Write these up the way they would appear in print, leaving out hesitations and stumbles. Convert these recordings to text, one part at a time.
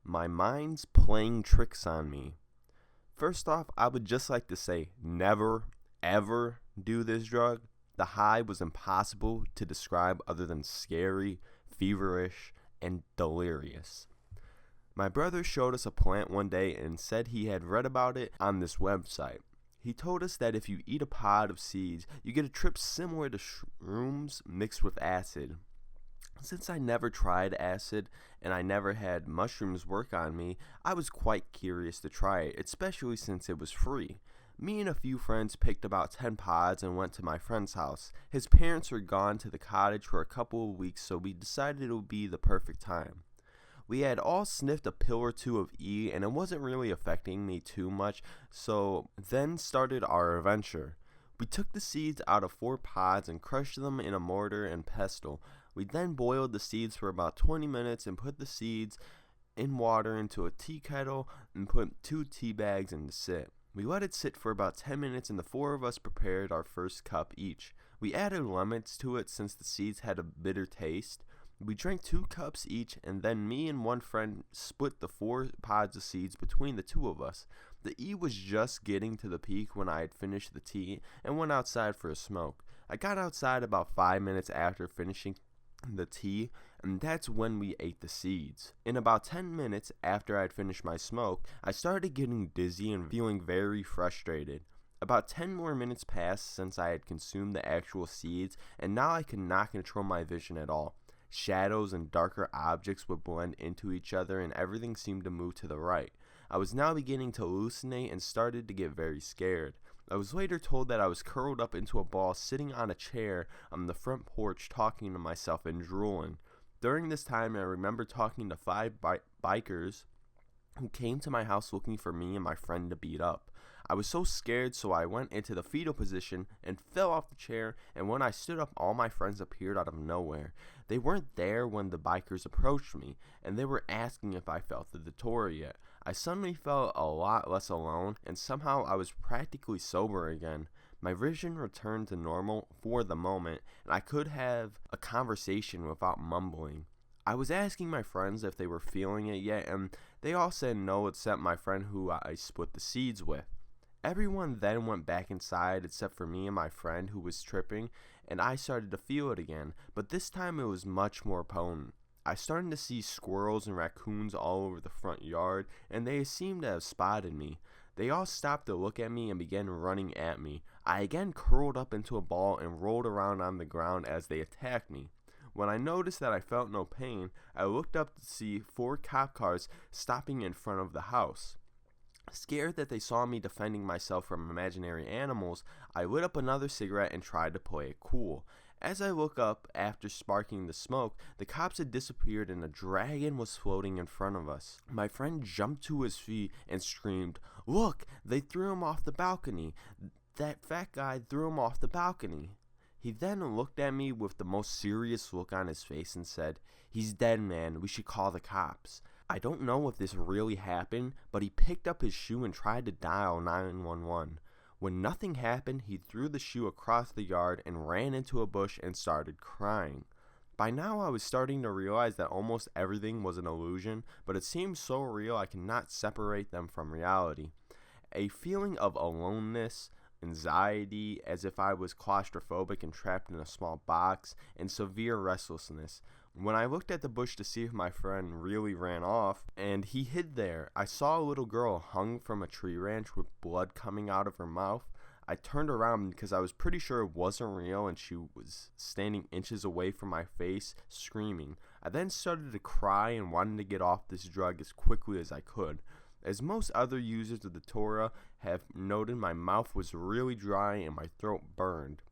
My mind's playing tricks on me. First off, I would just like to say never, ever do this drug. The high was impossible to describe other than scary, feverish, and delirious. My brother showed us a plant one day and said he had read about it on this website. He told us that if you eat a pod of seeds, you get a trip similar to shrooms mixed with acid. Since I never tried acid and I never had mushrooms work on me, I was quite curious to try it, especially since it was free. Me and a few friends picked about 10 pods and went to my friend's house. His parents were gone to the cottage for a couple of weeks, so we decided it would be the perfect time. We had all sniffed a pill or two of E and it wasn't really affecting me too much, so then started our adventure. We took the seeds out of 4 pods and crushed them in a mortar and pestle. We then boiled the seeds for about 20 minutes and put the seeds in water into a tea kettle and put 2 tea bags in to sit. We let it sit for about 10 minutes and the 4 of us prepared our first cup each. We added lemons to it since the seeds had a bitter taste. We drank 2 cups each, and then me and one friend split the 4 pods of seeds between the 2 of us. The E was just getting to the peak when I had finished the tea and went outside for a smoke. I got outside about 5 minutes after finishing the tea, and that's when we ate the seeds. In about 10 minutes after I had finished my smoke, I started getting dizzy and feeling very frustrated. About 10 more minutes passed since I had consumed the actual seeds, and now I could not control my vision at all. Shadows and darker objects would blend into each other and everything seemed to move to the right. I was now beginning to hallucinate and started to get very scared. I was later told that I was curled up into a ball sitting on a chair on the front porch talking to myself and drooling. During this time, I remember talking to 5 bikers who came to my house looking for me and my friend to beat up. I was so scared, so I went into the fetal position and fell off the chair, and when I stood up, all my friends appeared out of nowhere. They weren't there when the bikers approached me, and they were asking if I felt the Datura yet. I suddenly felt a lot less alone, and somehow I was practically sober again. My vision returned to normal for the moment, and I could have a conversation without mumbling. I was asking my friends if they were feeling it yet, and they all said no except my friend who I split the seeds with. Everyone then went back inside except for me and my friend who was tripping, and I started to feel it again, but this time it was much more potent. I started to see squirrels and raccoons all over the front yard, and they seemed to have spotted me. They all stopped to look at me and began running at me. I again curled up into a ball and rolled around on the ground as they attacked me. When I noticed that I felt no pain, I looked up to see 4 cop cars stopping in front of the house. Scared that they saw me defending myself from imaginary animals, I lit up another cigarette and tried to play it cool. As I look up after sparking the smoke, the cops had disappeared and a dragon was floating in front of us. My friend jumped to his feet and screamed, "Look, they threw him off the balcony. That fat guy threw him off the balcony." He then looked at me with the most serious look on his face and said, "He's dead, man. We should call the cops." I don't know if this really happened, but he picked up his shoe and tried to dial 911. When nothing happened, he threw the shoe across the yard and ran into a bush and started crying. By now I was starting to realize that almost everything was an illusion, but it seemed so real I could not separate them from reality. A feeling of aloneness, anxiety, as if I was claustrophobic and trapped in a small box, and severe restlessness. When I looked at the bush to see if my friend really ran off, and he hid there, I saw a little girl hung from a tree branch with blood coming out of her mouth. I turned around because I was pretty sure it wasn't real and she was standing inches away from my face, screaming. I then started to cry and wanted to get off this drug as quickly as I could. As most other users of the Datura have noted, my mouth was really dry and my throat burned.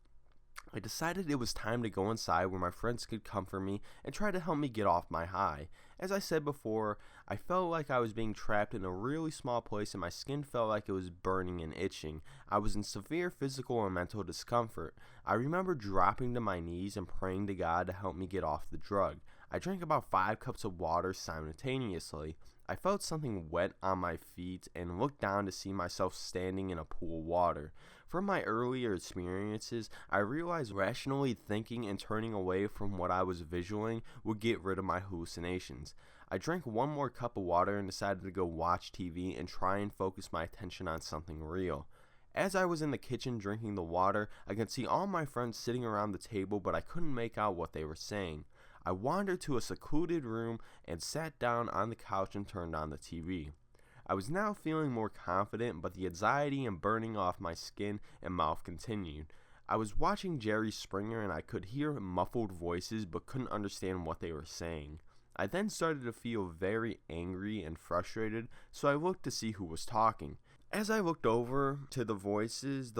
I decided it was time to go inside where my friends could comfort me and try to help me get off my high. As I said before, I felt like I was being trapped in a really small place and my skin felt like it was burning and itching. I was in severe physical and mental discomfort. I remember dropping to my knees and praying to God to help me get off the drug. I drank about 5 cups of water simultaneously. I felt something wet on my feet and looked down to see myself standing in a pool of water. From my earlier experiences, I realized rationally thinking and turning away from what I was visualizing would get rid of my hallucinations. I drank one more cup of water and decided to go watch TV and try and focus my attention on something real. As I was in the kitchen drinking the water, I could see all my friends sitting around the table, but I couldn't make out what they were saying. I wandered to a secluded room and sat down on the couch and turned on the TV. I was now feeling more confident, but the anxiety and burning off my skin and mouth continued. I was watching Jerry Springer and I could hear muffled voices but couldn't understand what they were saying. I then started to feel very angry and frustrated, so I looked to see who was talking. As I looked over to the voices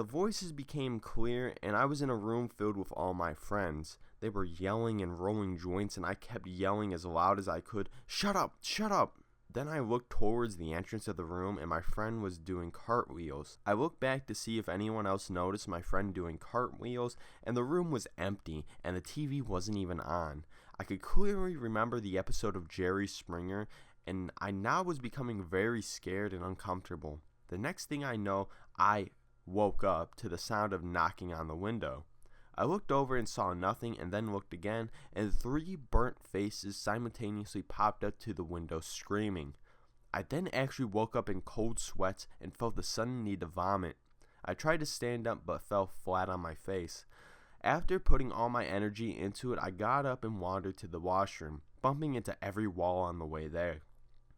became clear, and I was in a room filled with all my friends. They were yelling and rolling joints, and I kept yelling as loud as I could, "Shut up! Shut up!" Then I looked towards the entrance of the room, and my friend was doing cartwheels. I looked back to see if anyone else noticed my friend doing cartwheels, and the room was empty, and the TV wasn't even on. I could clearly remember the episode of Jerry Springer, and I now was becoming very scared and uncomfortable. The next thing I know, I woke up to the sound of knocking on the window. I looked over and saw nothing, and then looked again, and 3 burnt faces simultaneously popped up to the window screaming. I then actually woke up in cold sweats and felt the sudden need to vomit. I tried to stand up but fell flat on my face. After putting all my energy into it, I got up and wandered to the washroom, bumping into every wall on the way there.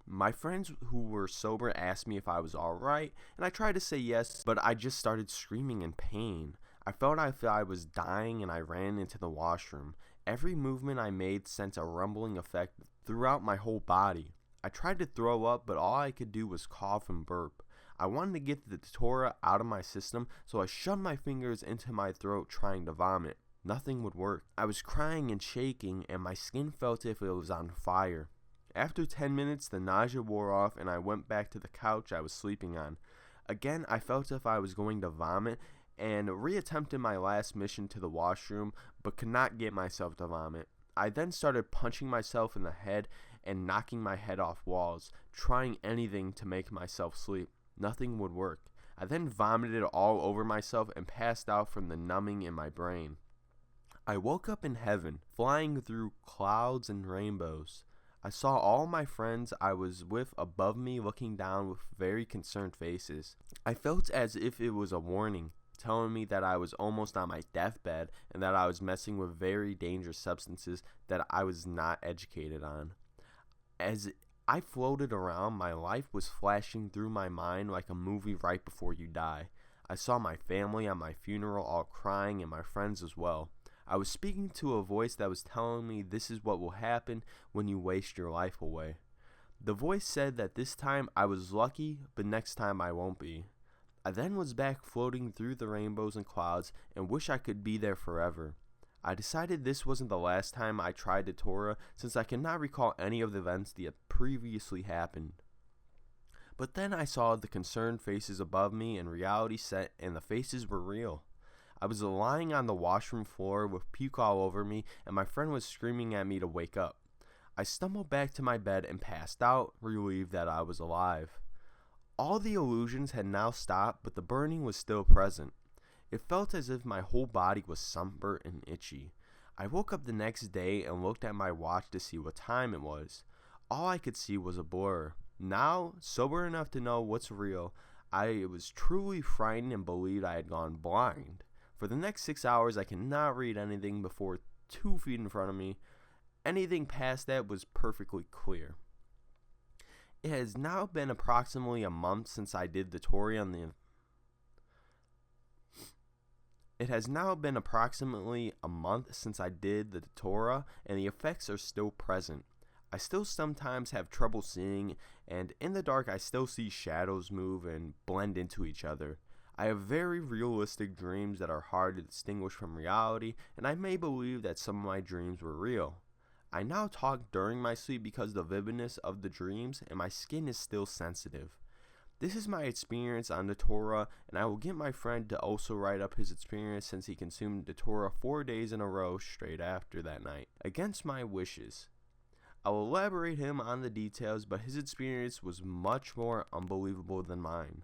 My friends who were sober asked me if I was alright, and I tried to say yes, but I just started screaming in pain. I felt I was dying, and I ran into the washroom. Every movement I made sent a rumbling effect throughout my whole body. I tried to throw up, but all I could do was cough and burp. I wanted to get the Datura out of my system, so I shoved my fingers into my throat trying to vomit. Nothing would work. I was crying and shaking, and my skin felt as if it was on fire. After 10 minutes, the nausea wore off, and I went back to the couch I was sleeping on. Again, I felt as if I was going to vomit, and reattempted my last mission to the washroom, but could not get myself to vomit. I then started punching myself in the head and knocking my head off walls, trying anything to make myself sleep. Nothing would work. I then vomited all over myself and passed out from the numbing in my brain. I woke up in heaven, flying through clouds and rainbows. I saw all my friends I was with above me looking down with very concerned faces. I felt as if it was a warning, telling me that I was almost on my deathbed and that I was messing with very dangerous substances that I was not educated on. As I floated around, my life was flashing through my mind like a movie right before you die. I saw my family at my funeral all crying and my friends as well. I was speaking to a voice that was telling me this is what will happen when you waste your life away. The voice said that this time I was lucky, but next time I won't be. I then was back floating through the rainbows and clouds and wish I could be there forever. I decided this wasn't the last time I tried Datura, since I cannot recall any of the events that had previously happened. But then I saw the concerned faces above me and reality set, and the faces were real. I was lying on the washroom floor with puke all over me, and my friend was screaming at me to wake up. I stumbled back to my bed and passed out, relieved that I was alive. All the illusions had now stopped, but the burning was still present. It felt as if my whole body was sunburnt and itchy. I woke up the next day and looked at my watch to see what time it was. All I could see was a blur. Now, sober enough to know what's real, I was truly frightened and believed I had gone blind. For the next 6 hours, I could not read anything before 2 feet in front of me. Anything past that was perfectly clear. It has now been approximately a month since I did Datura on the Datura, and the effects are still present. I still sometimes have trouble seeing, and in the dark I still see shadows move and blend into each other. I have very realistic dreams that are hard to distinguish from reality, and I may believe that some of my dreams were real. I now talk during my sleep because of the vividness of the dreams, and my skin is still sensitive. This is my experience on Datura, and I will get my friend to also write up his experience since he consumed Datura 4 days in a row straight after that night, against my wishes. I will elaborate him on the details, but his experience was much more unbelievable than mine.